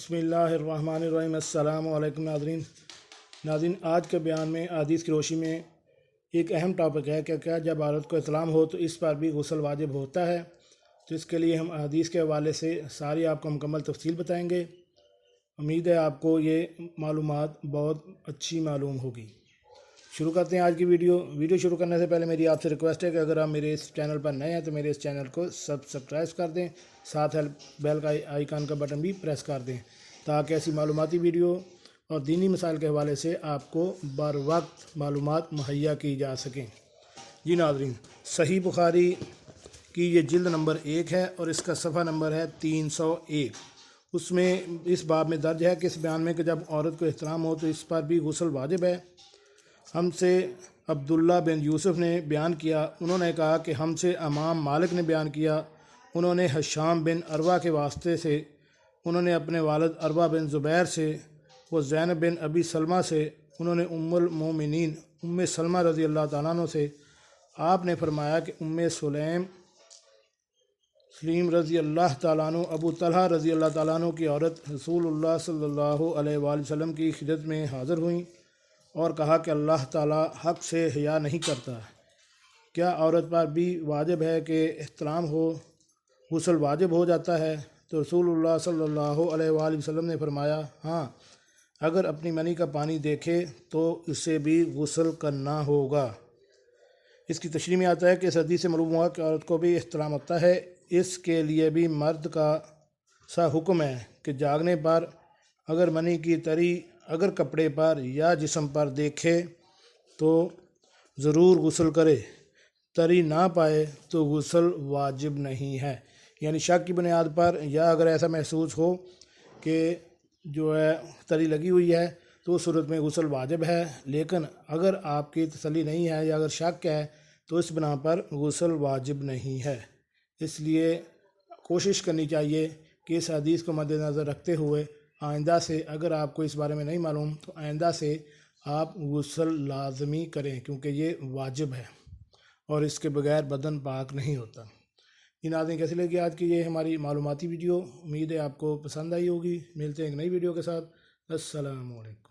बिस्मिल्लाहिर्रहमानिर्रहीम। अस्सलामु अलैकुम नाज़रीन, आज के बयान में हदीस की रोशनी में एक अहम टॉपिक है कि क्या जब औरत को इस्लाम हो तो इस पर भी गुस्ल वाजिब होता है। तो इसके लिए हम हदीस के हवाले से सारी आपको मुकम्मल तफसील बताएंगे। उम्मीद है आपको ये मालूमात बहुत अच्छी मालूम होगी। शुरू करते हैं आज की वीडियो शुरू करने से पहले मेरी आपसे रिक्वेस्ट है कि अगर आप मेरे इस चैनल पर नए हैं तो मेरे इस चैनल को सब्सक्राइब कर दें, साथ है बेल का आइकन का बटन भी प्रेस कर दें ताकि ऐसी मालूमाती वीडियो और दीनी मसाइल के हवाले से आपको बर वक्त मालूमात मुहैया की जा सकें। जी नाज़रीन, सही बुखारी की ये जिल्द नंबर 1 है और इसका सफ़ा नंबर है 301। उसमें इस बाब में दर्ज है कि इस बयान में कि जब औरत को एहतराम हो तो इस पर भी गुस्ल वाजिब है। हमसे अब्दुल्ला बिन यूसुफ ने बयान किया, उन्होंने कहा कि हमसे इमाम मालिक ने बयान किया, उन्होंने हशाम बिन अरवा के वास्ते से, उन्होंने अपने वालिद अरवा बिन ज़ुबैर से, वो ज़ैनब बिन अबी सलमा से, उन्होंने उम्मुल मोमिनीन उम्मे सलमा रज़ी अल्लाह तआला अन्हा से। आपने फरमाया कि उम्मे सलीम रज़ी अल्लाह तआला अन्हु अबू तलहा रज़ी अल्लाह तआला अन्हु की औरत रसूलुल्लाह सल्लल्लाहु अलैहि वसल्लम की खिदमत में हाज़िर हुई और कहा कि अल्लाह ताला हक़ से हिया नहीं करता। क्या औरत पर भी वाजिब है कि एहतराम हो, गुस्ल वाजिब हो जाता है? तो रसूलुल्लाह सल्लल्लाहु अलैहि वसल्लम ने फरमाया, हाँ, अगर अपनी मनी का पानी देखे तो इससे भी गुस्ल करना होगा। इसकी तशरीह में आता है कि इस हदीस से मालूम हुआ कि औरत को भी एहतराम होता है। इसके लिए भी मर्द का सा हुक्म है कि जागने पर अगर मनी की तरी अगर कपड़े पर या जिस्म पर देखे तो ज़रूर गुस्ल करे, तरी ना पाए तो गुस्ल वाजिब नहीं है। यानी शक की बुनियाद पर या अगर ऐसा महसूस हो कि जो है तरी लगी हुई है तो उस सूरत में गुस्ल वाजिब है, लेकिन अगर आपकी तसल्ली नहीं है या अगर शक है तो इस बिना पर गुस्ल वाजिब नहीं है। इसलिए कोशिश करनी चाहिए कि इस हदीस को मद्देनज़र रखते हुए आइंदा से, अगर आपको इस बारे में नहीं मालूम तो आइंदा से आप गुस्ल लाजमी करें, क्योंकि ये वाजिब है और इसके बगैर बदन पाक नहीं होता। ये नाज़रीन, कैसी लगी आज की ये हमारी मालूमाती वीडियो? उम्मीद है आपको पसंद आई होगी। मिलते हैं एक नई वीडियो के साथ। अस्सलामु अलैकुम।